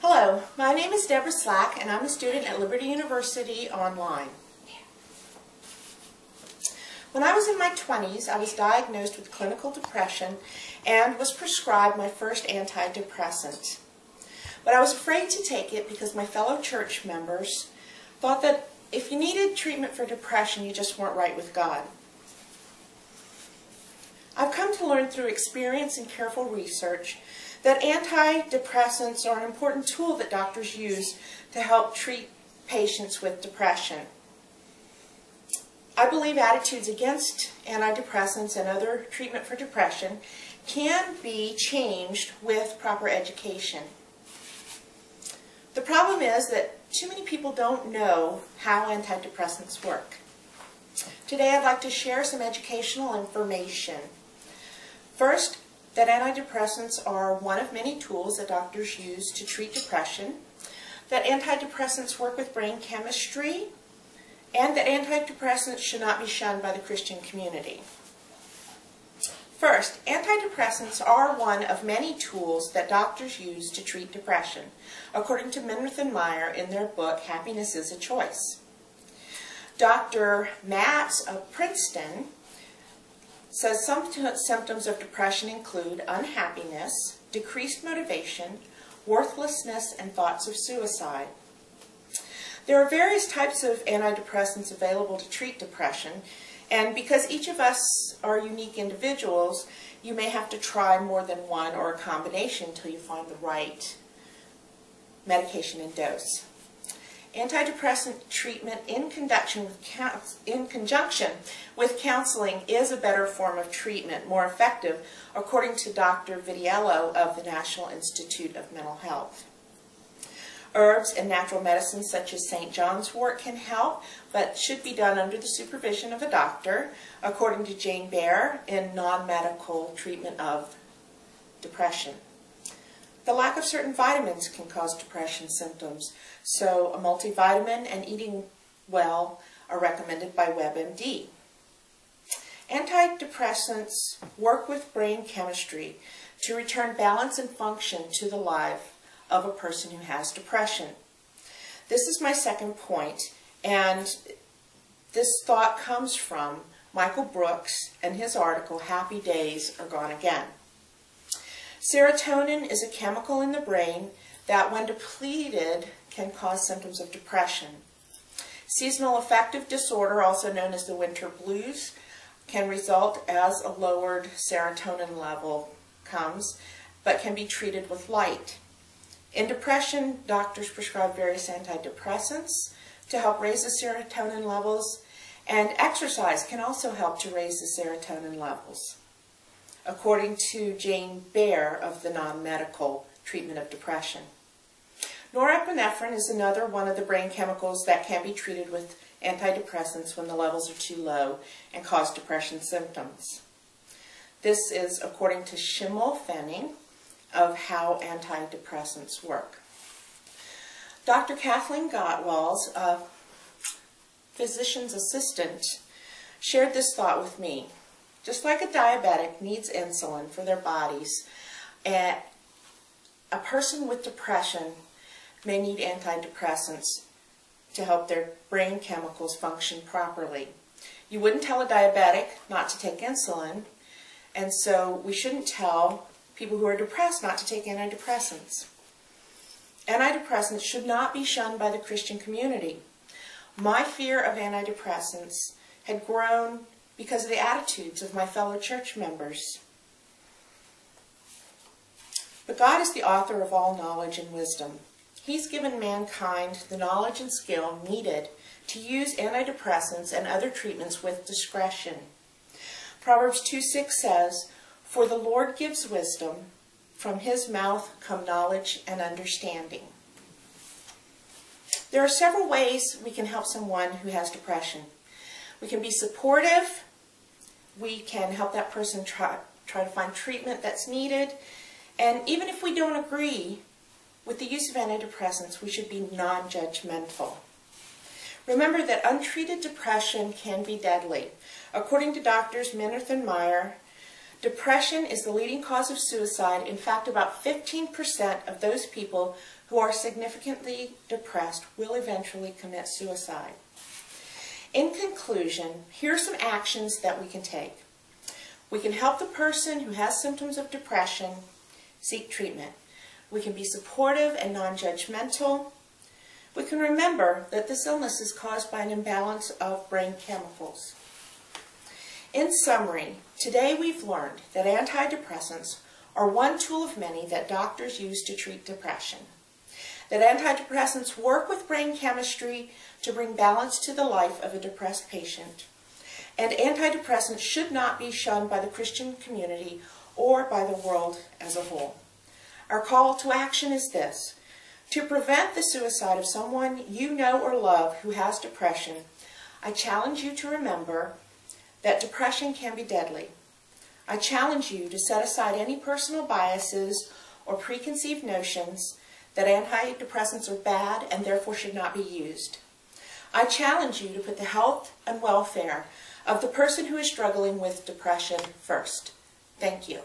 Hello, my name is Deborah Slack, and I'm a student at Liberty University online. When I was in my 20s, I was diagnosed with clinical depression and was prescribed my first antidepressant. But I was afraid to take it because my fellow church members thought that if you needed treatment for depression, you just weren't right with God. I've come to learn through experience and careful research that antidepressants are an important tool that doctors use to help treat patients with depression. I believe attitudes against antidepressants and other treatment for depression can be changed with proper education. The problem is that too many people don't know how antidepressants work. Today I'd like to share some educational information. First, that antidepressants are one of many tools that doctors use to treat depression, that antidepressants work with brain chemistry, and that antidepressants should not be shunned by the Christian community. First, antidepressants are one of many tools that doctors use to treat depression, according to Minirth and Meyer in their book, Happiness is a Choice. Dr. Matz of Princeton says some symptoms of depression include unhappiness, decreased motivation, worthlessness, and thoughts of suicide. There are various types of antidepressants available to treat depression, and because each of us are unique individuals, you may have to try more than one or a combination until you find the right medication and dose. Antidepressant treatment in conjunction with counseling is a better form of treatment, more effective, according to Dr. Vitiello of the National Institute of Mental Health. Herbs and natural medicines such as St. John's wort can help, but should be done under the supervision of a doctor, according to Jane Baer in Non-Medical Treatment of Depression. The lack of certain vitamins can cause depression symptoms, so a multivitamin and eating well are recommended by WebMD. Antidepressants work with brain chemistry to return balance and function to the life of a person who has depression. This is my second point, and this thought comes from Michael Brooks and his article, Happy Days Are Gone Again. Serotonin is a chemical in the brain that, when depleted, can cause symptoms of depression. Seasonal affective disorder, also known as the winter blues, can result as a lowered serotonin level comes, but can be treated with light. In depression, doctors prescribe various antidepressants to help raise the serotonin levels, and exercise can also help to raise the serotonin levels, according to Jane Baer of the Non-Medical Treatment of Depression. Norepinephrine is another one of the brain chemicals that can be treated with antidepressants when the levels are too low and cause depression symptoms. This is according to Schimmel-Fenning of How Antidepressants Work. Dr. Kathleen Gottwals, a physician's assistant, shared this thought with me. Just like a diabetic needs insulin for their bodies, a person with depression may need antidepressants to help their brain chemicals function properly. You wouldn't tell a diabetic not to take insulin, and so we shouldn't tell people who are depressed not to take antidepressants. Antidepressants should not be shunned by the Christian community. My fear of antidepressants had grown because of the attitudes of my fellow church members. But God is the author of all knowledge and wisdom. He's given mankind the knowledge and skill needed to use antidepressants and other treatments with discretion. Proverbs 2:6 says, "For the Lord gives wisdom, from his mouth come knowledge and understanding." There are several ways we can help someone who has depression. We can be supportive. We can help that person try to find treatment that's needed. And even if we don't agree with the use of antidepressants, we should be non-judgmental. Remember that untreated depression can be deadly. According to doctors Minirth and Meyer, depression is the leading cause of suicide. In fact, about 15% of those people who are significantly depressed will eventually commit suicide. In conclusion, here are some actions that we can take. We can help the person who has symptoms of depression seek treatment. We can be supportive and non-judgmental. We can remember that this illness is caused by an imbalance of brain chemicals. In summary, today we've learned that antidepressants are one tool of many that doctors use to treat depression. That antidepressants work with brain chemistry to bring balance to the life of a depressed patient. And antidepressants should not be shunned by the Christian community or by the world as a whole. Our call to action is this: to prevent the suicide of someone you know or love who has depression, I challenge you to remember that depression can be deadly. I challenge you to set aside any personal biases or preconceived notions that antidepressants are bad and therefore should not be used. I challenge you to put the health and welfare of the person who is struggling with depression first. Thank you.